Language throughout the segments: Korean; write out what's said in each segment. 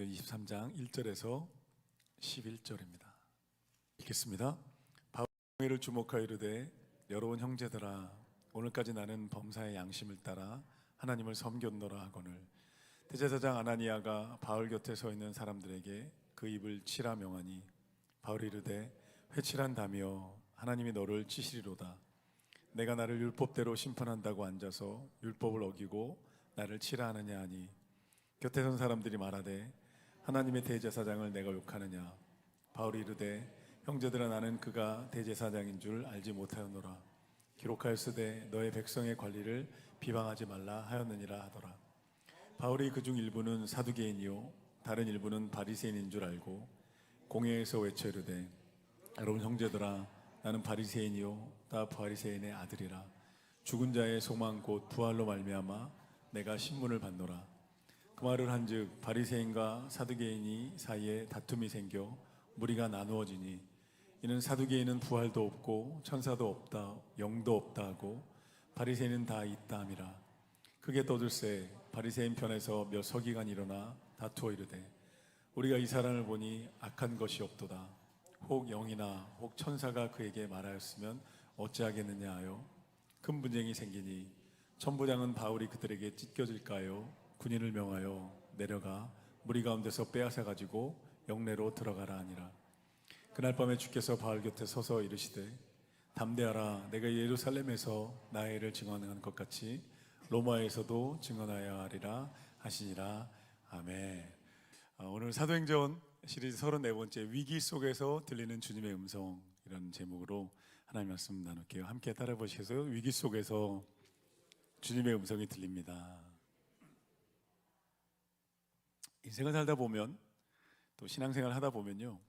사도행전 23장 1절에서 11절입니다. 읽겠습니다. 바울을 주목하여 이르되 여러분 형제들아 오늘까지 나는 범사의 양심을 따라 하나님을 섬겼노라 하거늘 대제사장 아나니아가 바울 곁에 서 있는 사람들에게 그 입을 치라 명하니 바울이 이르되 회칠한다며 하나님이 너를 치시리로다. 내가 나를 율법대로 심판한다고 앉아서 율법을 어기고 나를 치라 하느냐 하니 곁에 선 사람들이 말하되 하나님의 대제사장을 내가 욕하느냐. 바울이 이르되 형제들아 나는 그가 대제사장인 줄 알지 못하였노라. 기록하였으되 너의 백성의 관리를 비방하지 말라 하였느니라 하더라. 바울이 그중 일부는 사두개인이요 다른 일부는 바리새인인 줄 알고 공회에서 외쳐 이르되 여러분 형제들아 나는 바리새인이요 다 바리새인의 아들이라. 죽은 자의 소망 곧 부활로 말미암아 내가 신문을 받노라. 그 말을 한즉 바리새인과 사두개인이 사이에 다툼이 생겨 무리가 나누어지니 이는 사두개인은 부활도 없고 천사도 없다 영도 없다 하고 바리새인은 다 있다 함이라. 크게 떠들세 바리새인 편에서 몇 서기관 일어나 다투어 이르되 우리가 이 사람을 보니 악한 것이 없도다. 혹 영이나 혹 천사가 그에게 말하였으면 어찌하겠느냐 하여 큰 분쟁이 생기니 천부장은 바울이 그들에게 찢겨질까요 군인을 명하여 내려가 무리 가운데서 빼앗아 가지고 영내로 들어가라 하니라. 그날 밤에 주께서 바울 곁에 서서 이르시되 담대하라. 내가 예루살렘에서 나의 일을 증언한 것 같이 로마에서도 증언하여야 하리라 하시니라. 아멘. 오늘 사도행전 시리즈 34번째 위기 속에서 들리는 주님의 음성이라는 제목으로 하나님 말씀 나눌게요. 함께 따라 보시겠어요? 위기 속에서 주님의 음성이 들립니다. 인생을 살다 보면 또 신앙생활을 하다 보면요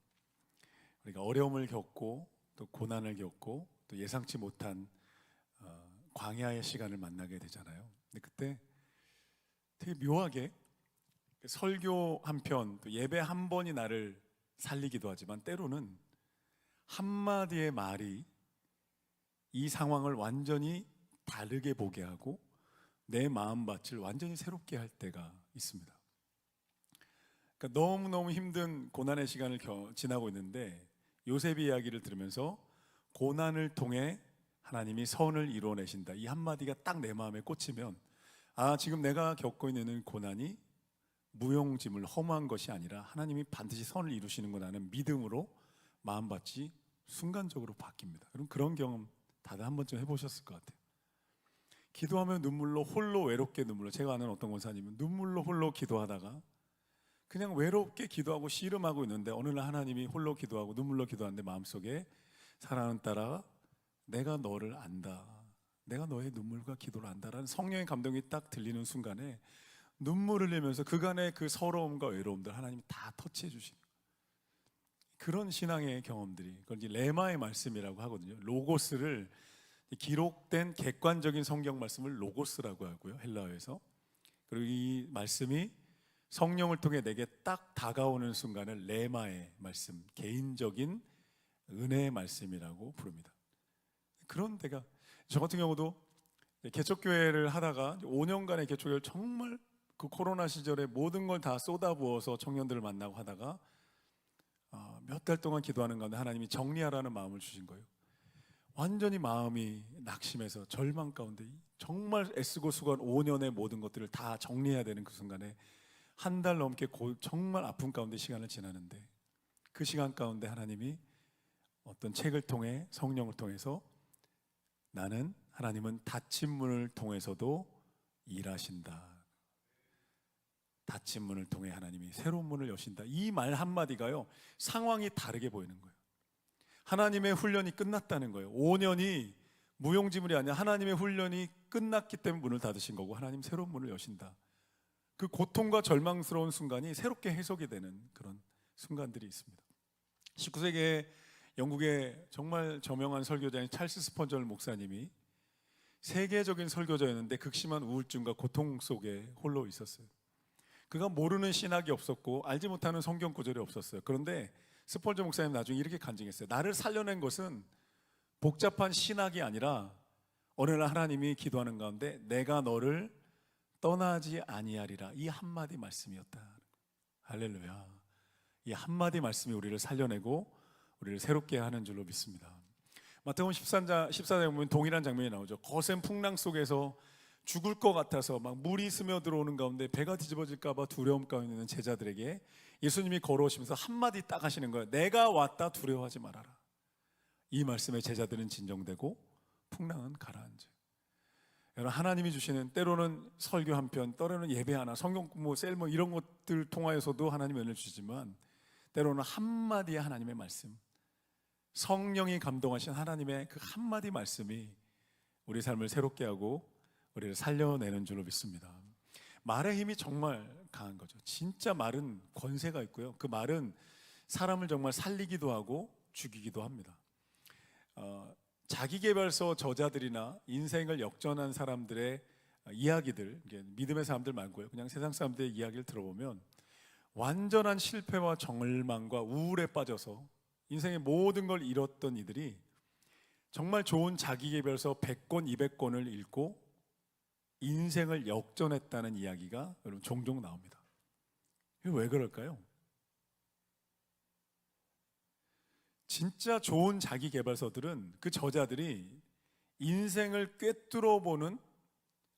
우리가 어려움을 겪고 또 고난을 겪고 또 예상치 못한 광야의 시간을 만나게 되잖아요. 근데 그때 되게 묘하게 설교 한 편, 또 예배 한 번이 나를 살리기도 하지만 때로는 한마디의 말이 이 상황을 완전히 다르게 보게 하고 내 마음밭을 완전히 새롭게 할 때가 있습니다. 그러니까 너무너무 힘든 고난의 시간을 지나고 있는데 요셉의 이야기를 들으면서 고난을 통해 하나님이 선을 이루어내신다 이 한마디가 딱 내 마음에 꽂히면 지금 내가 겪고 있는 고난이 무용지물 허무한 것이 아니라 하나님이 반드시 선을 이루시는구나 하는 믿음으로 마음밭이 순간적으로 바뀝니다. 여러분 그런 경험 다들 한 번쯤 해보셨을 것 같아요. 기도하면 눈물로 홀로 외롭게 눈물로 제가 아는 어떤 권사님은 눈물로 홀로 기도하다가 그냥 외롭게 기도하고 씨름하고 있는데 어느 날 하나님이 홀로 기도하고 눈물로 기도하는데 마음속에 사랑하는 딸아 내가 너를 안다. 내가 너의 눈물과 기도를 안다라는 성령의 감동이 딱 들리는 순간에 눈물을 흘리면서 그간의 그 서러움과 외로움들 하나님이 다 터치해 주시는 그런 신앙의 경험들이 그걸 이제 레마의 말씀이라고 하거든요. 로고스를 기록된 객관적인 성경 말씀을 로고스라고 하고요. 헬라어에서. 그리고 이 말씀이 성령을 통해 내게 딱 다가오는 순간을 레마의 말씀, 개인적인 은혜의 말씀이라고 부릅니다. 그런 데가 저 같은 경우도 개척교회를 하다가 5년간의 개척교회를 정말 그 코로나 시절에 모든 걸 다 쏟아부어서 청년들을 만나고 하다가 몇 달 동안 기도하는 가운데 하나님이 정리하라는 마음을 주신 거예요. 완전히 마음이 낙심해서 절망 가운데 정말 애쓰고 수고한 5년의 모든 것들을 다 정리해야 되는 그 순간에 한 달 넘게 정말 아픔 가운데 시간을 지나는데 그 시간 가운데 하나님이 어떤 책을 통해 성령을 통해서 하나님은 닫힌 문을 통해서도 일하신다. 닫힌 문을 통해 하나님이 새로운 문을 여신다. 이 말 한마디가요 상황이 다르게 보이는 거예요. 하나님의 훈련이 끝났다는 거예요. 5년이 무용지물이 아니라 하나님의 훈련이 끝났기 때문에 문을 닫으신 거고 하나님 새로운 문을 여신다. 그 고통과 절망스러운 순간이 새롭게 해석이 되는 그런 순간들이 있습니다. 19세기에 영국의 정말 저명한 설교자인 찰스 스펀전 목사님이 세계적인 설교자였는데 극심한 우울증과 고통 속에 홀로 있었어요. 그가 모르는 신학이 없었고 알지 못하는 성경 구절이 없었어요. 그런데 스펄전 목사님 나중에 이렇게 간증했어요. 나를 살려낸 것은 복잡한 신학이 아니라 어느 날 하나님이 기도하는 가운데 내가 너를 떠나지 아니하리라 이 한마디 말씀이었다. 할렐루야. 이 한마디 말씀이 우리를 살려내고 우리를 새롭게 하는 줄로 믿습니다. 마태복음 14장에 보면 동일한 장면이 나오죠. 거센 풍랑 속에서 죽을 것 같아서 막 물이 스며들어오는 가운데 배가 뒤집어질까 봐 두려움 가운데 있는 제자들에게 예수님이 걸어오시면서 한마디 딱 하시는 거예요. 내가 왔다, 두려워하지 말아라. 이 말씀에 제자들은 진정되고 풍랑은 가라앉아요. 여러분, 하나님이 주시는 때로는 설교 한 편, 때로는 예배 하나, 성경 공부, 셀모 이런 것들 통하여서도 하나님이 은혜를 주시지만 때로는 한마디의 하나님의 말씀, 성령이 감동하신 하나님의 그 한마디 말씀이 우리 삶을 새롭게 하고 우리를 살려내는 줄로 믿습니다. 말의 힘이 정말 강한 거죠. 진짜 말은 권세가 있고요. 그 말은 사람을 정말 살리기도 하고 죽이기도 합니다. 자기계발서 저자들이나 인생을 역전한 사람들의 이야기들, 믿음의 사람들 말고요, 그냥 세상 사람들의 이야기를 들어보면 완전한 실패와 절망과 우울에 빠져서 인생의 모든 걸 잃었던 이들이 정말 좋은 자기계발서 100권, 200권을 읽고 인생을 역전했다는 이야기가 여러분 종종 나옵니다. 왜 그럴까요? 진짜 좋은 자기계발서들은 그 저자들이 인생을 꿰뚫어보는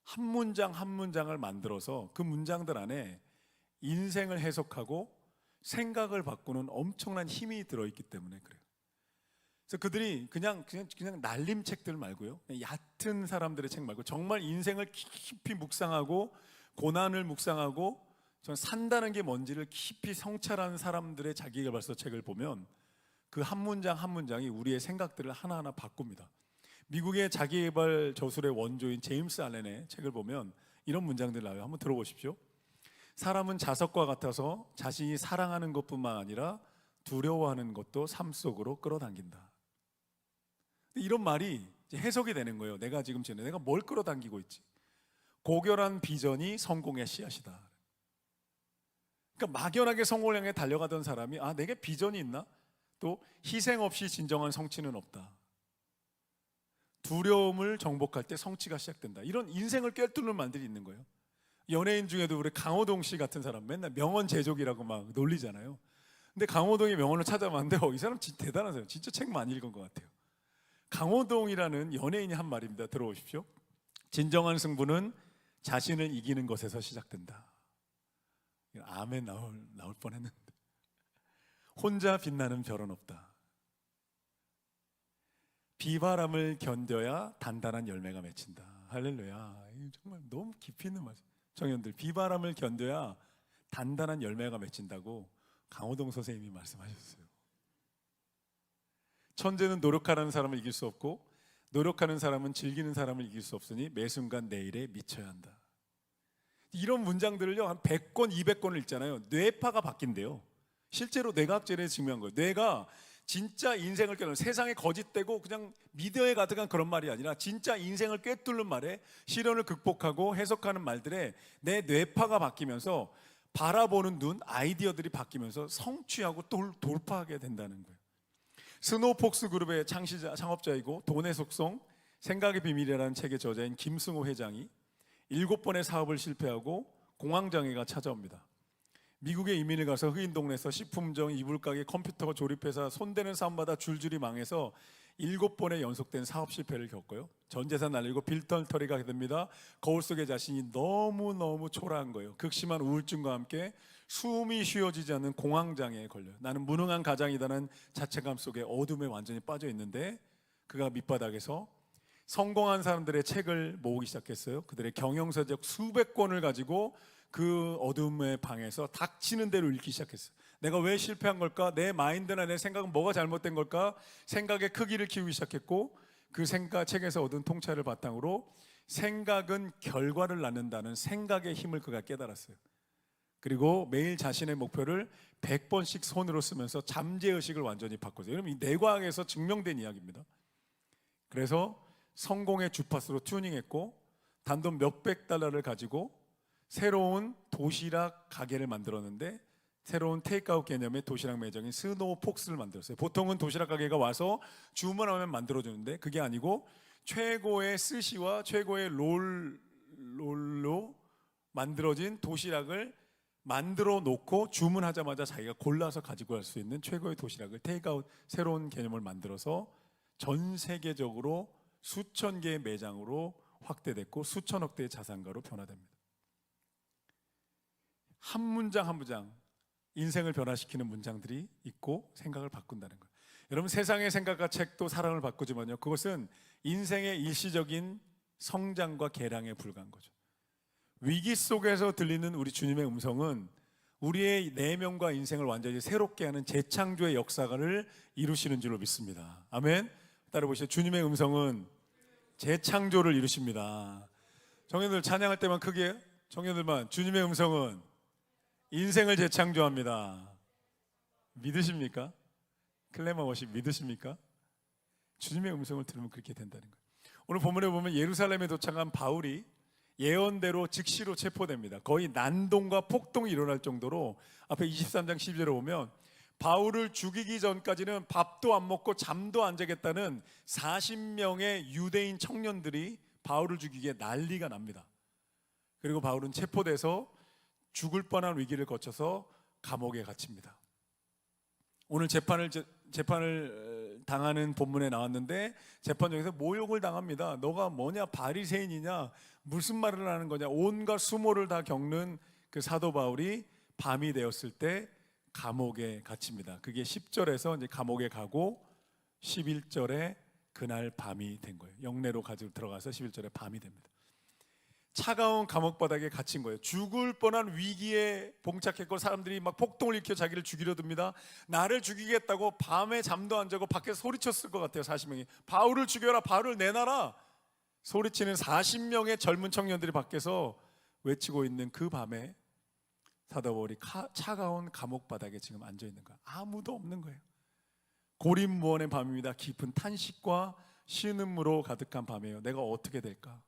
한 문장 한 문장을 만들어서 그 문장들 안에 인생을 해석하고 생각을 바꾸는 엄청난 힘이 들어있기 때문에 그래요. 그래서 그들이 그냥 날림 책들 말고요, 얕은 사람들의 책 말고 정말 인생을 깊이 묵상하고 고난을 묵상하고 전 산다는 게 뭔지를 깊이 성찰하는 사람들의 자기계발서 책을 보면 그 한 문장 한 문장이 우리의 생각들을 하나하나 바꿉니다. 미국의 자기계발 저술의 원조인 제임스 알렌의 책을 보면 이런 문장들이 나와요. 한번 들어보십시오. 사람은 자석과 같아서 자신이 사랑하는 것뿐만 아니라 두려워하는 것도 삶 속으로 끌어당긴다. 이런 말이 해석이 되는 거예요. 내가 지금 내가 뭘 끌어당기고 있지? 고결한 비전이 성공의 씨앗이다. 그러니까 막연하게 성공을 향해 달려가던 사람이 내게 비전이 있나? 또 희생 없이 진정한 성취는 없다. 두려움을 정복할 때 성취가 시작된다. 이런 인생을 꿰뚫는 말들이 있는 거예요. 연예인 중에도 우리 강호동 씨 같은 사람 맨날 명언 제조기라고 막 놀리잖아요. 근데 강호동의 명언을 찾아봤는데 이 사람 진짜 대단한 사람, 진짜 책 많이 읽은 것 같아요. 강호동이라는 연예인이 한 말입니다. 들어보십시오. 진정한 승부는 자신을 이기는 것에서 시작된다. 아멘 나올 뻔했는데. 혼자 빛나는 별은 없다. 비바람을 견뎌야 단단한 열매가 맺힌다. 할렐루야. 정말 너무 깊이 있는 말씀. 청년들, 비바람을 견뎌야 단단한 열매가 맺힌다고 강호동 선생님이 말씀하셨어요. 천재는 노력하는 사람을 이길 수 없고 노력하는 사람은 즐기는 사람을 이길 수 없으니 매 순간 내일에 미쳐야 한다. 이런 문장들을요 한 100권, 200권을 읽잖아요. 뇌파가 바뀐대요. 실제로 뇌과학자들이 증명한 거예요. 뇌가 진짜 인생을 꿰뚫는, 세상에 거짓되고 그냥 미디어에 가득한 그런 말이 아니라 진짜 인생을 꿰뚫는 말에 시련을 극복하고 해석하는 말들에 내 뇌파가 바뀌면서 바라보는 눈, 아이디어들이 바뀌면서 성취하고 돌파하게 된다는 거예요. 스노우폭스 그룹의 창업자이고 돈의 속성, 생각의 비밀이라는 책의 저자인 김승호 회장이 7번의 사업을 실패하고 공황장애가 찾아옵니다. 미국에 이민을 가서 흑인 동네에서 식품점, 이불가게, 컴퓨터 조립회사, 손대는 사업마다 줄줄이 망해서 7번의 연속된 사업 실패를 겪어요. 전 재산 날리고 빌털터리가 됩니다. 거울 속의 자신이 너무너무 초라한 거예요. 극심한 우울증과 함께 숨이 쉬어지지 않는 공황장애에 걸려요. 나는 무능한 가장이다는 자책감 속에 어둠에 완전히 빠져 있는데 그가 밑바닥에서 성공한 사람들의 책을 모으기 시작했어요. 그들의 경영서적 수백 권을 가지고 그 어둠의 방에서 닥치는 대로 읽기 시작했어요. 내가 왜 실패한 걸까? 내 마인드나 내 생각은 뭐가 잘못된 걸까? 생각의 크기를 키우기 시작했고 그 책에서 얻은 통찰을 바탕으로 생각은 결과를 낳는다는 생각의 힘을 그가 깨달았어요. 그리고 매일 자신의 목표를 100번씩 손으로 쓰면서 잠재의식을 완전히 바꿨어요. 여러분, 이 뇌과학에서 증명된 이야기입니다. 그래서 성공의 주파수로 튜닝했고 단돈 몇백 달러를 가지고 새로운 도시락 가게를 만들었는데 새로운 테이크아웃 개념의 도시락 매장인 스노우폭스를 만들었어요. 보통은 도시락 가게가 와서 주문하면 만들어주는데 그게 아니고 최고의 스시와 최고의 롤로 만들어진 도시락을 만들어 놓고 주문하자마자 자기가 골라서 가지고 갈 수 있는 최고의 도시락을 테이크아웃 새로운 개념을 만들어서 전 세계적으로 수천 개의 매장으로 확대됐고 수천억 대의 자산가로 변화됩니다. 한 문장 한 문장 인생을 변화시키는 문장들이 있고 생각을 바꾼다는 거예요. 여러분, 세상의 생각과 책도 사람을 바꾸지만요, 그것은 인생의 일시적인 성장과 개량에 불과한 거죠. 위기 속에서 들리는 우리 주님의 음성은 우리의 내면과 인생을 완전히 새롭게 하는 재창조의 역사를 이루시는 줄로 믿습니다. 아멘. 따라 보시죠. 주님의 음성은 재창조를 이루십니다. 청년들 찬양할 때만 크게, 청년들만, 주님의 음성은 인생을 재창조합니다. 믿으십니까? 클레마 워십 믿으십니까? 주님의 음성을 들으면 그렇게 된다는 거예요. 오늘 본문에 보면 예루살렘에 도착한 바울이 예언대로 즉시로 체포됩니다. 거의 난동과 폭동이 일어날 정도로 앞에 23장 12절에 보면 바울을 죽이기 전까지는 밥도 안 먹고 잠도 안 자겠다는 40명의 유대인 청년들이 바울을 죽이기에 난리가 납니다. 그리고 바울은 체포돼서 죽을 뻔한 위기를 거쳐서 감옥에 갇힙니다. 오늘 재판을 당하는 본문에 나왔는데 재판장에서 모욕을 당합니다. 너가 뭐냐, 바리새인이냐, 무슨 말을 하는 거냐, 온갖 수모를 다 겪는 그 사도 바울이 밤이 되었을 때 감옥에 갇힙니다. 그게 10절에서 이제 감옥에 가고 11절에 그날 밤이 된 거예요. 영내로 가지고 들어가서 11절에 밤이 됩니다. 차가운 감옥 바닥에 갇힌 거예요. 죽을 뻔한 위기에 봉착했고 사람들이 막 폭동을 일으켜 자기를 죽이려 듭니다. 나를 죽이겠다고 밤에 잠도 안 자고 밖에서 소리쳤을 것 같아요. 40명이 바울을 죽여라, 바울을 내놔라 소리치는 40명의 젊은 청년들이 밖에서 외치고 있는 그 밤에 사도 바울이 차가운 감옥 바닥에 지금 앉아 있는 거예요. 아무도 없는 거예요. 고립무원의 밤입니다. 깊은 탄식과 신음으로 가득한 밤이에요. 내가 어떻게 될까?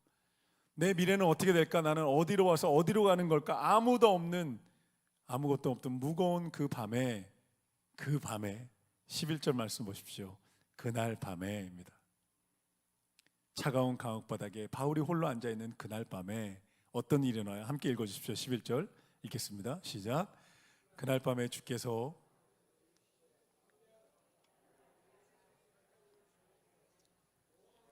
내 미래는 어떻게 될까? 나는 어디로 와서 어디로 가는 걸까? 아무것도 없는 무거운 그 밤에 11절 말씀 보십시오. 그날 밤에입니다. 차가운 감옥 바닥에 바울이 홀로 앉아 있는 그날 밤에 어떤 일이 일어나요? 함께 읽어 주십시오. 11절 읽겠습니다. 시작. 그날 밤에 주께서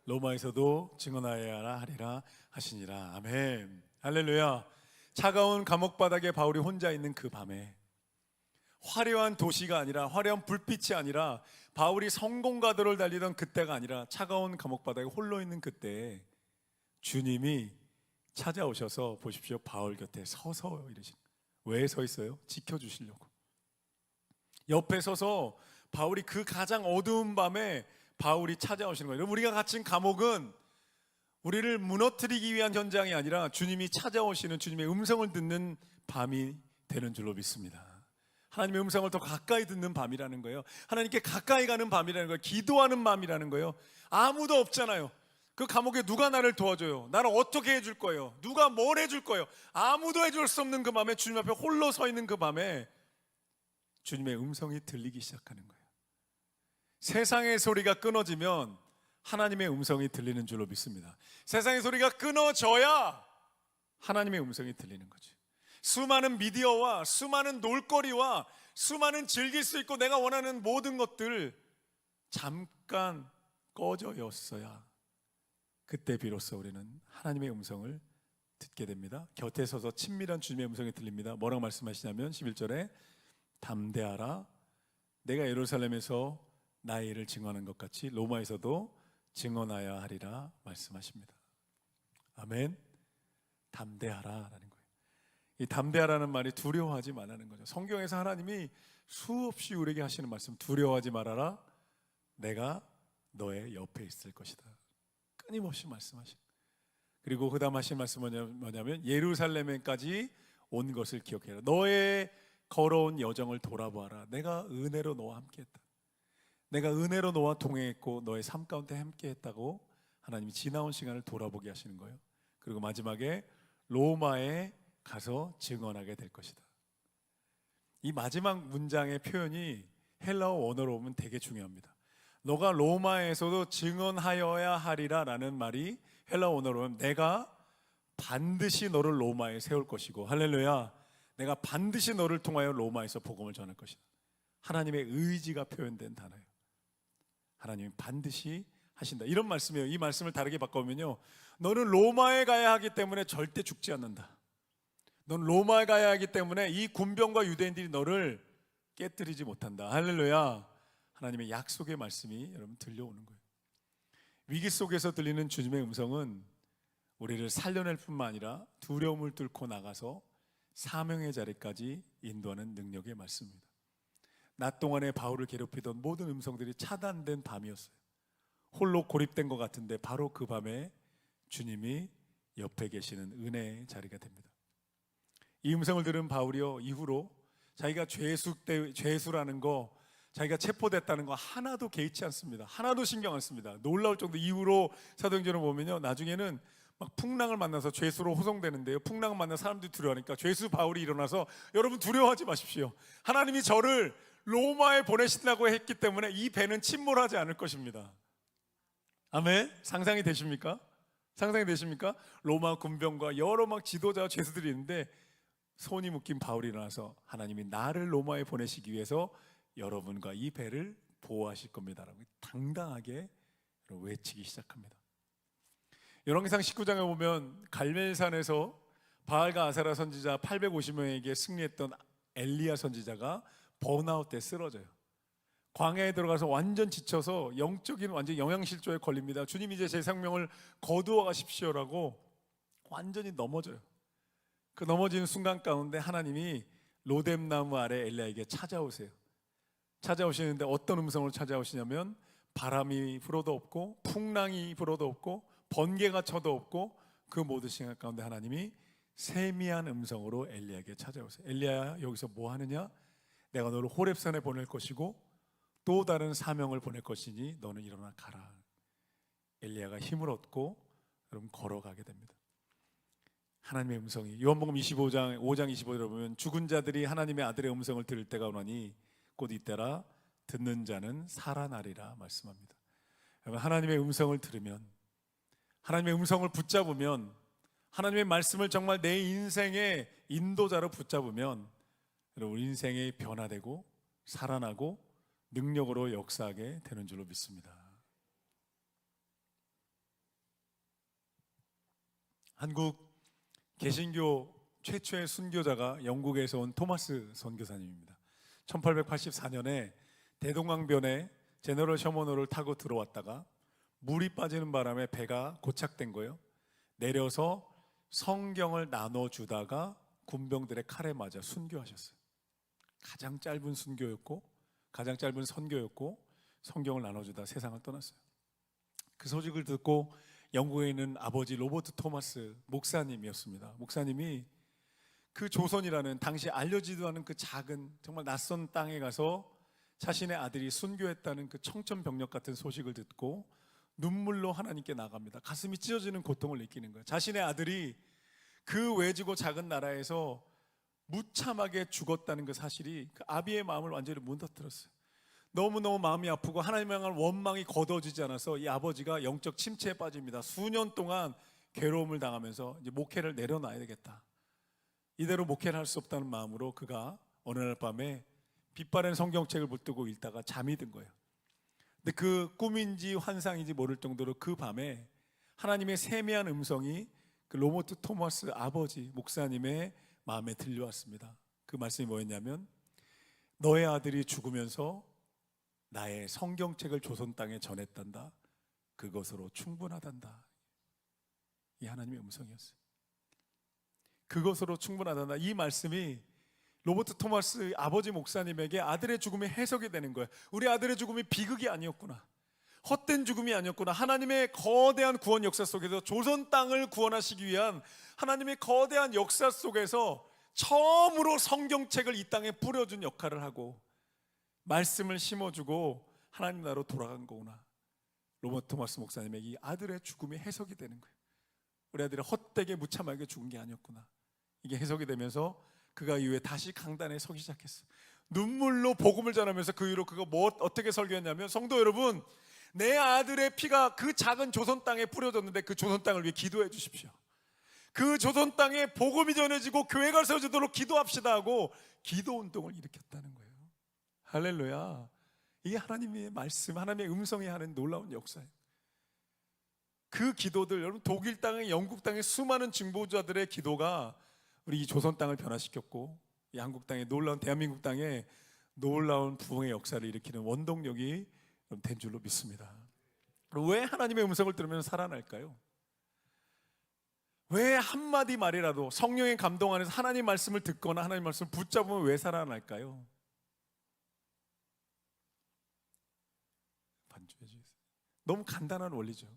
로마에서도 증언하여야 하리라 하시니라. 아멘. 할렐루야. 차가운 감옥 바닥에 바울이 혼자 있는 그 밤에 화려한 도시가 아니라, 화려한 불빛이 아니라, 바울이 성공가도를 달리던 그때가 아니라 차가운 감옥 바닥에 홀로 있는 그때 주님이 찾아오셔서 보십시오. 바울 곁에 서서 이러신. 왜 서 있어요? 지켜주시려고. 옆에 서서 바울이 그 가장 어두운 밤에 바울이 찾아오시는 거예요. 우리가 갇힌 감옥은 우리를 무너뜨리기 위한 현장이 아니라 주님이 찾아오시는, 주님의 음성을 듣는 밤이 되는 줄로 믿습니다. 하나님의 음성을 더 가까이 듣는 밤이라는 거예요. 하나님께 가까이 가는 밤이라는 거예요. 기도하는 밤이라는 거예요. 아무도 없잖아요. 그 감옥에 누가 나를 도와줘요? 나를 어떻게 해줄 거예요? 누가 뭘 해줄 거예요? 아무도 해줄 수 없는 그 밤에, 주님 앞에 홀로 서 있는 그 밤에 주님의 음성이 들리기 시작하는 거예요. 세상의 소리가 끊어지면 하나님의 음성이 들리는 줄로 믿습니다. 세상의 소리가 끊어져야 하나님의 음성이 들리는 거죠. 수많은 미디어와 수많은 놀거리와 수많은 즐길 수 있고 내가 원하는 모든 것들 잠깐 꺼져였어야 그때 비로소 우리는 하나님의 음성을 듣게 됩니다. 곁에 서서 친밀한 주님의 음성이 들립니다. 뭐라고 말씀하시냐면 11절에 담대하라, 내가 예루살렘에서 나의 일을 증언하는 것 같이 로마에서도 증언하여야 하리라 말씀하십니다. 아멘. 담대하라라는 거예요. 이 담대하라는 말이 두려워하지 말라는 거죠. 성경에서 하나님이 수없이 우리에게 하시는 말씀, 두려워하지 말아라, 내가 너의 옆에 있을 것이다. 끊임없이 말씀하시는. 그리고 그 다음 하신 말씀은 뭐냐면 예루살렘에까지 온 것을 기억해라. 너의 걸어온 여정을 돌아보아라. 내가 은혜로 너와 함께했다. 내가 은혜로 너와 동행했고 너의 삶 가운데 함께했다고 하나님이 지나온 시간을 돌아보게 하시는 거예요. 그리고 마지막에 로마에 가서 증언하게 될 것이다. 이 마지막 문장의 표현이 헬라어 원어로 보면 되게 중요합니다. 너가 로마에서도 증언하여야 하리라 라는 말이 헬라어 원어로 보면 내가 반드시 너를 로마에 세울 것이고, 할렐루야, 내가 반드시 너를 통하여 로마에서 복음을 전할 것이다. 하나님의 의지가 표현된 단어예요. 하나님이 반드시 하신다, 이런 말씀이에요. 이 말씀을 다르게 바꿔보면요, 너는 로마에 가야 하기 때문에 절대 죽지 않는다. 넌 로마에 가야 하기 때문에 이 군병과 유대인들이 너를 깨뜨리지 못한다. 할렐루야. 하나님의 약속의 말씀이 여러분 들려오는 거예요. 위기 속에서 들리는 주님의 음성은 우리를 살려낼 뿐만 아니라 두려움을 뚫고 나가서 사명의 자리까지 인도하는 능력의 말씀입니다. 낮 동안에 바울을 괴롭히던 모든 음성들이 차단된 밤이었어요. 홀로 고립된 것 같은데 바로 그 밤에 주님이 옆에 계시는 은혜의 자리가 됩니다. 이 음성을 들은 바울이요, 이후로 자기가 죄수라는 거, 자기가 체포됐다는 거 하나도 개의치 않습니다. 하나도 신경 안 씁니다. 놀라울 정도. 이후로 사도행전을 보면요, 나중에는 막 풍랑을 만나서 죄수로 호송되는데요, 풍랑을 만나 사람들이 두려워하니까 죄수 바울이 일어나서 여러분 두려워하지 마십시오. 하나님이 저를 로마에 보내신다고 했기 때문에 이 배는 침몰하지 않을 것입니다. 아멘. 상상이 되십니까? 상상이 되십니까? 로마 군병과 여러 막 지도자와 죄수들이 있는데 손이 묶인 바울이 일어나서 하나님이 나를 로마에 보내시기 위해서 여러분과 이 배를 보호하실 겁니다라고 당당하게 외치기 시작합니다. 열왕기상 19장에 보면 갈멜산에서 바알과 아세라 선지자 850명에게 승리했던 엘리야 선지자가 번아웃 때 쓰러져요. 광야에 들어가서 완전 지쳐서 영적인 완전 영양실조에 걸립니다. 주님, 이제 제 생명을 거두어 가십시오라고 완전히 넘어져요. 그 넘어지는 순간 가운데 하나님이 로뎀나무 아래 엘리야에게 찾아오세요. 찾아오시는데 어떤 음성으로 찾아오시냐면 바람이 불어도 없고 풍랑이 불어도 없고 번개가 쳐도 없고 그 모든 시간 가운데 하나님이 세미한 음성으로 엘리야에게 찾아오세요. 엘리야야, 여기서 뭐 하느냐? 내가 너를 호렙산에 보낼 것이고 또 다른 사명을 보낼 것이니 너는 일어나 가라. 엘리야가 힘을 얻고 여러분 걸어가게 됩니다. 하나님의 음성이, 요한복음 25장 5장 25절에 보면 죽은 자들이 하나님의 아들의 음성을 들을 때가 오나니 곧 이때라 듣는 자는 살아나리라 말씀합니다. 여러분, 하나님의 음성을 들으면, 하나님의 음성을 붙잡으면, 하나님의 말씀을 정말 내 인생의 인도자로 붙잡으면 여러분 인생이 변화되고 살아나고 능력으로 역사하게 되는 줄로 믿습니다. 한국 개신교 최초의 순교자가 영국에서 온 토마스 선교사님입니다. 1884년에 대동강변에 제너럴 셔먼호를 타고 들어왔다가 물이 빠지는 바람에 배가 고착된 거예요. 내려서 성경을 나눠주다가 군병들의 칼에 맞아 순교하셨어요. 가장 짧은 순교였고 가장 짧은 선교였고 성경을 나눠주다 세상을 떠났어요. 그 소식을 듣고 영국에 있는 아버지 로버트 토마스 목사님이었습니다. 목사님이 그 조선이라는 당시 알려지도 않은 그 작은 정말 낯선 땅에 가서 자신의 아들이 순교했다는 그 청천벽력 같은 소식을 듣고 눈물로 하나님께 나갑니다. 가슴이 찢어지는 고통을 느끼는 거예요. 자신의 아들이 그 외지고 작은 나라에서 무참하게 죽었다는 그 사실이 그 아비의 마음을 완전히 무너뜨렸어요. 너무너무 마음이 아프고 하나님을 향한 원망이 거둬지지 않아서 이 아버지가 영적 침체에 빠집니다. 수년 동안 괴로움을 당하면서 이제 목회를 내려놔야 되겠다. 이대로 목회를 할 수 없다는 마음으로 그가 어느 날 밤에 빛바랜 성경책을 붙들고 읽다가 잠이 든 거예요. 근데 그 꿈인지 환상인지 모를 정도로 그 밤에 하나님의 세미한 음성이 그 로버트 토마스 아버지 목사님의 마음에 들려왔습니다. 그 말씀이 뭐였냐면, 너의 아들이 죽으면서 나의 성경책을 조선 땅에 전했단다. 그것으로 충분하단다. 이 하나님의 음성이었어요. 그것으로 충분하단다. 이 말씀이 로버트 토마스 아버지 목사님에게 아들의 죽음이 해석이 되는 거예요. 우리 아들의 죽음이 비극이 아니었구나. 헛된 죽음이 아니었구나. 하나님의 거대한 구원 역사 속에서 조선 땅을 구원하시기 위한 하나님의 거대한 역사 속에서 처음으로 성경책을 이 땅에 뿌려준 역할을 하고 말씀을 심어주고 하나님 나라로 돌아간 거구나. 로버트 토마스 목사님에게 이 아들의 죽음이 해석이 되는 거예요. 우리 아들이 헛되게 무참하게 죽은 게 아니었구나. 이게 해석이 되면서 그가 이후에 다시 강단에 서기 시작했어요. 눈물로 복음을 전하면서 그 이후로 그가 어떻게 설교했냐면, 성도 여러분, 내 아들의 피가 그 작은 조선 땅에 뿌려졌는데 그 조선 땅을 위해 기도해 주십시오. 그 조선 땅에 복음이 전해지고 교회가 세워지도록 기도합시다 하고 기도 운동을 일으켰다는 거예요. 할렐루야. 이게 하나님의 말씀, 하나님의 음성이 하는 놀라운 역사예요. 그 기도들, 여러분 독일 땅에, 영국 땅에 수많은 중보자들의 기도가 우리 이 조선 땅을 변화시켰고 이 한국 땅에 놀라운, 대한민국 땅에 놀라운 부흥의 역사를 일으키는 원동력이 된 줄로 믿습니다. 왜 하나님의 음성을 들으면 살아날까요? 왜 한마디 말이라도 성령의 감동 안에서 하나님 말씀을 듣거나 하나님 말씀을 붙잡으면 왜 살아날까요? 반주해 주세요. 너무 간단한 원리죠.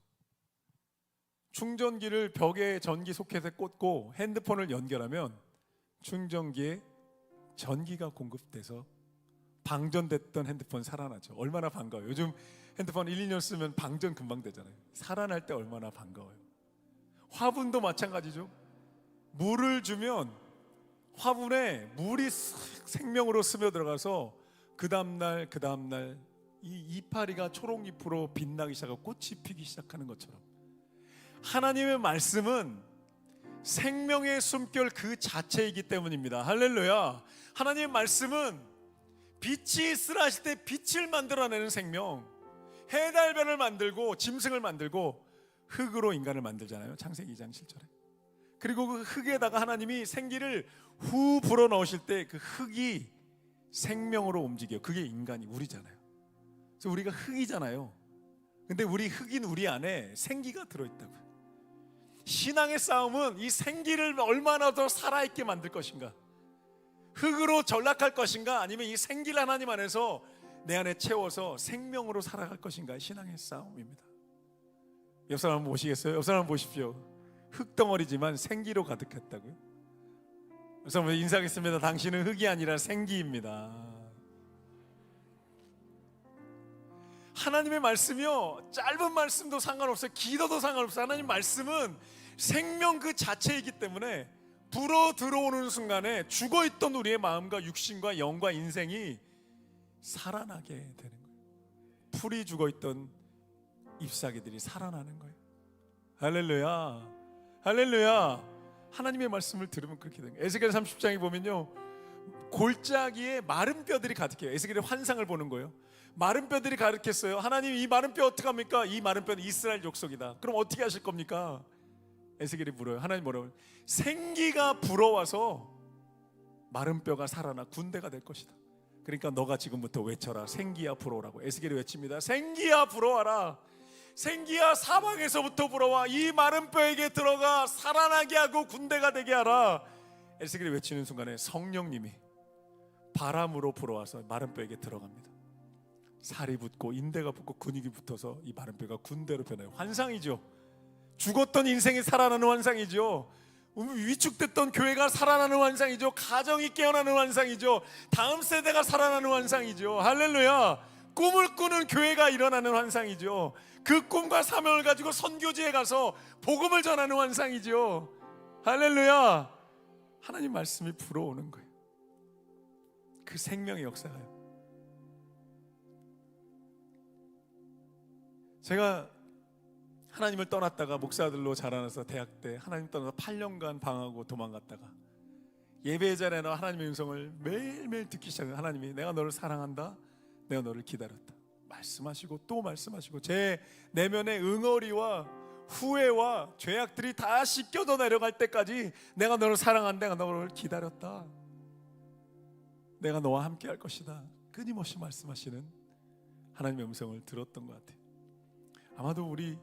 충전기를 벽에 전기 소켓에 꽂고 핸드폰을 연결하면 충전기에 전기가 공급돼서 방전됐던 핸드폰 살아나죠. 얼마나 반가워요. 요즘 핸드폰 1, 2년 쓰면 방전 금방 되잖아요. 살아날 때 얼마나 반가워요. 화분도 마찬가지죠. 물을 주면 화분에 물이 생명으로 스며들어가서 그 다음날 이 이파리가 초록잎으로 빛나기 시작하고 꽃이 피기 시작하는 것처럼 하나님의 말씀은 생명의 숨결 그 자체이기 때문입니다. 할렐루야. 하나님의 말씀은 빛이 있으라 하실 때 빛을 만들어내는 생명, 해달별을 만들고 짐승을 만들고 흙으로 인간을 만들잖아요. 창세기 2장 7절에. 그리고 그 흙에다가 하나님이 생기를 후 불어넣으실 때 그 흙이 생명으로 움직여요. 그게 인간이, 우리잖아요. 그래서 우리가 흙이잖아요. 근데 우리 흙인 우리 안에 생기가 들어있다고요. 신앙의 싸움은 이 생기를 얼마나 더 살아있게 만들 것인가, 흙으로 전락할 것인가, 아니면 이 생기를 하나님 안에서 내 안에 채워서 생명으로 살아갈 것인가, 신앙의 싸움입니다. 옆 사람 한번 보시겠어요? 옆 사람 한번 보십시오. 흙덩어리지만 생기로 가득했다고요. 옆 사람 인사하겠습니다. 당신은 흙이 아니라 생기입니다. 하나님의 말씀이요, 짧은 말씀도 상관없어요. 기도도 상관없어요. 하나님 말씀은 생명 그 자체이기 때문에 불어 들어오는 순간에 죽어있던 우리의 마음과 육신과 영과 인생이 살아나게 되는 거예요. 풀이 죽어있던 잎사귀들이 살아나는 거예요. 할렐루야, 할렐루야. 하나님의 말씀을 들으면 그렇게 되는 거예요. 에스겔 30장에 보면요, 골짜기에 마른 뼈들이 가득해요. 에스겔의 환상을 보는 거예요. 마른 뼈들이 가득했어요. 하나님, 이 마른 뼈 어떻게 합니까? 이 마른 뼈는 이스라엘 족속이다. 그럼 어떻게 하실 겁니까? 에스겔이 물어요. 하나님 뭐라고? 생기가 불어와서 마른 뼈가 살아나 군대가 될 것이다. 그러니까 너가 지금부터 외쳐라. 생기야 불어오라고. 에스겔이 외칩니다. 생기야 불어와라. 생기야 사방에서부터 불어와 이 마른 뼈에게 들어가 살아나게 하고 군대가 되게 하라. 에스겔이 외치는 순간에 성령님이 바람으로 불어와서 마른 뼈에게 들어갑니다. 살이 붙고 인대가 붙고 근육이 붙어서 이 마른 뼈가 군대로 변해요. 환상이죠. 죽었던 인생이 살아나는 환상이죠. 위축됐던 교회가 살아나는 환상이죠. 가정이 깨어나는 환상이죠. 다음 세대가 살아나는 환상이죠. 할렐루야. 꿈을 꾸는 교회가 일어나는 환상이죠. 그 꿈과 사명을 가지고 선교지에 가서 복음을 전하는 환상이죠. 할렐루야. 하나님 말씀이 불어오는 거예요. 그 생명의 역사가요. 제가 하나님을 떠났다가 목사들로 자라나서 대학 때 하나님 떠나서 8년간 방황하고 도망갔다가 예배 자리에는 하나님의 음성을 매일매일 듣기 시작해요. 하나님이 내가 너를 사랑한다, 내가 너를 기다렸다, 말씀하시고 또 말씀하시고 제 내면의 응어리와 후회와 죄악들이 다 씻겨져 내려갈 때까지 내가 너를 사랑한다, 내가 너를 기다렸다, 내가 너와 함께 할 것이다, 끊임없이 말씀하시는 하나님의 음성을 들었던 것 같아요. 아마도 우리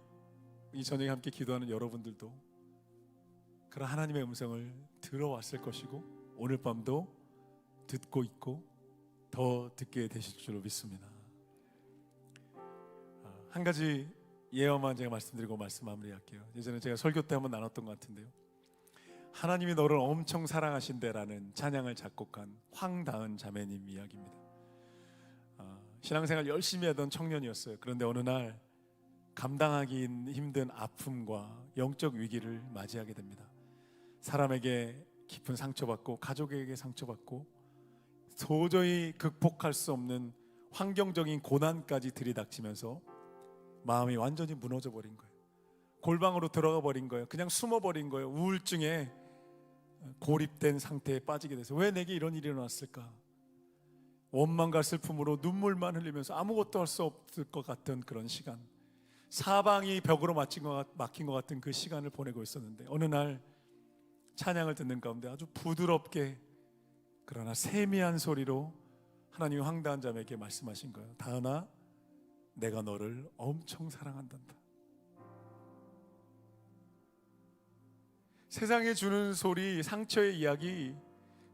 이 저녁에 함께 기도하는 여러분들도 그런 하나님의 음성을 들어왔을 것이고 오늘 밤도 듣고 있고 더 듣게 되실 줄로 믿습니다. 한 가지 예언만 제가 말씀드리고 말씀 마무리할게요. 예전에 제가 설교 때 한번 나눴던 것 같은데요, 하나님이 너를 엄청 사랑하신대라는 찬양을 작곡한 황다은 자매님 이야기입니다. 신앙생활 열심히 하던 청년이었어요. 그런데 어느 날 감당하기 힘든 아픔과 영적 위기를 맞이하게 됩니다. 사람에게 깊은 상처받고 가족에게 상처받고 도저히 극복할 수 없는 환경적인 고난까지 들이닥치면서 마음이 완전히 무너져 버린 거예요. 골방으로 들어가 버린 거예요. 그냥 숨어 버린 거예요. 우울증에 고립된 상태에 빠지게 돼서 왜 내게 이런 일이 일어났을까? 원망과 슬픔으로 눈물만 흘리면서 아무것도 할 수 없을 것 같은 그런 시간, 사방이 벽으로 막힌 것 같은 그 시간을 보내고 있었는데 어느 날 찬양을 듣는 가운데 아주 부드럽게 그러나 세미한 소리로 하나님이 황당한 자매에게 말씀하신 거예요. 다은아, 내가 너를 엄청 사랑한단다. 세상에 주는 소리, 상처의 이야기,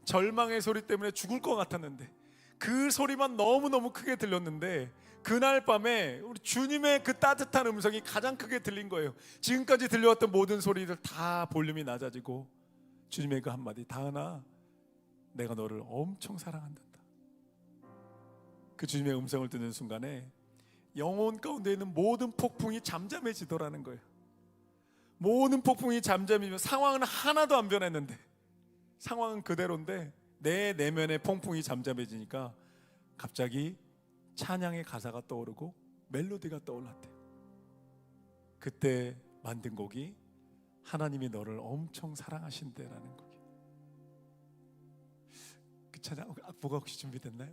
절망의 소리 때문에 죽을 것 같았는데 그 소리만 너무너무 크게 들렸는데 그날 밤에 우리 주님의 그 따뜻한 음성이 가장 크게 들린 거예요. 지금까지 들려왔던 모든 소리들 다 볼륨이 낮아지고 주님의 그 한마디, 다은아, 내가 너를 엄청 사랑한단다. 그 주님의 음성을 듣는 순간에 영혼 가운데 있는 모든 폭풍이 잠잠해지더라는 거예요. 모든 폭풍이 잠잠해지면 상황은 하나도 안 변했는데, 상황은 그대로인데 내 내면의 폭풍이 잠잠해지니까 갑자기 찬양의 가사가 떠오르고 멜로디가 떠올랐대요. 그때 만든 곡이 하나님이 너를 엄청 사랑하신대라는 곡이에요. 그 찬양 악보가 혹시 준비됐나요?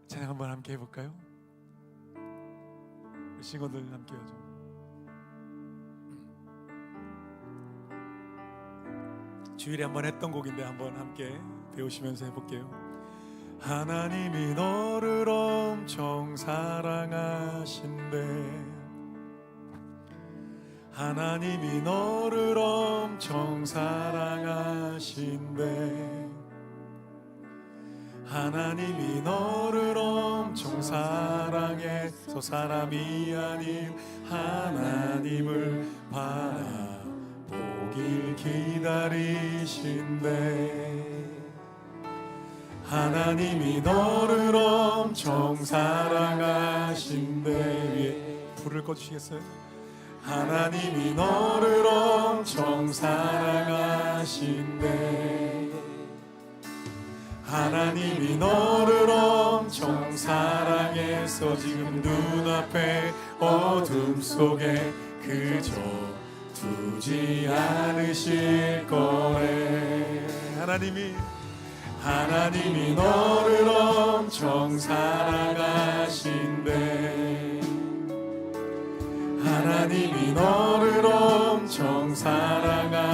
찬양 한번 함께 해볼까요? 싱어들 함께 하죠. 주일에 한번 했던 곡인데 한번 함께 배우시면서 해볼게요. 하나님이 너를 엄청 사랑하신대. 하나님이 너를 엄청 사랑하신대. 하나님이 너를 엄청 사랑해서 사람이 아닌 하나님을 바라보길 기다리신대. 하나님이 너를 엄청 사랑하신대. 위에 불을 꺼주시겠어요? 하나님이 너를 엄청 사랑하신대. 하나님이 너를 엄청 사랑해서 지금 눈앞에 어둠 속에 그저 두지 않으실 거래. 하나님이 너를 엄청 사랑하신대. 하나님이 너를 엄청 사랑하신대.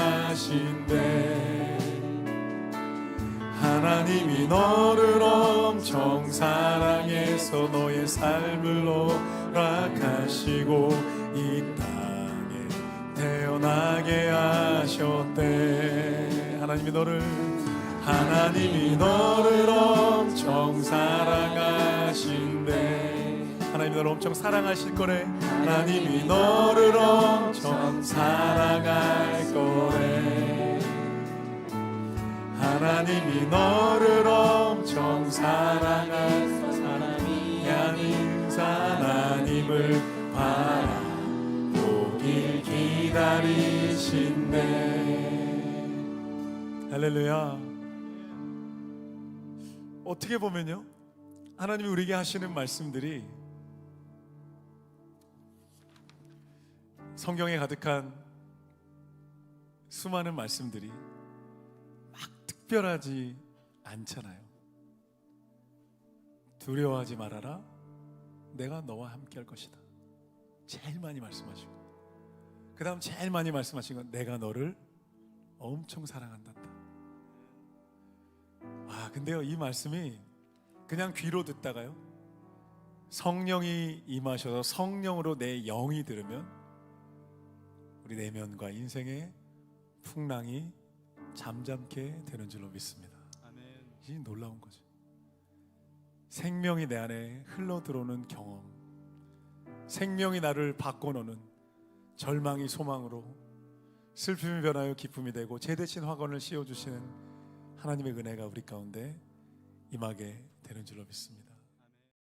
하나님이 너를 엄청 사랑해서 너의 삶을 허락하시고 이 땅에 태어나게 하셨대. 하나님이 너를 엄청 사랑하신대. 하나님이 너를 엄청 사랑하실 거래. 하나님이 너를 엄청 사랑할 거래. 하나님이 너를 엄청 사랑할 사람이 아닌 하나님을 바라보길 기다리신대. 할렐루야. 어떻게 보면요, 하나님이 우리에게 하시는 말씀들이 성경에 가득한 수많은 말씀들이 막 특별하지 않잖아요. 두려워하지 말아라, 내가 너와 함께 할 것이다. 제일 많이 말씀하시고, 그 다음 제일 많이 말씀하신 건 내가 너를 엄청 사랑한단다. 와, 근데요, 이 말씀이 그냥 귀로 듣다가요, 성령이 임하셔서 성령으로 내 영이 들으면 우리 내면과 인생의 풍랑이 잠잠게 되는 줄로 믿습니다. 아멘. 이 놀라운 거죠. 생명이 내 안에 흘러 들어오는 경험, 생명이 나를 바꿔놓는, 절망이 소망으로, 슬픔이 변하여 기쁨이 되고 제 대신 화관을 씌워주시는 하나님의 은혜가 우리 가운데 임하게 되는 줄로 믿습니다.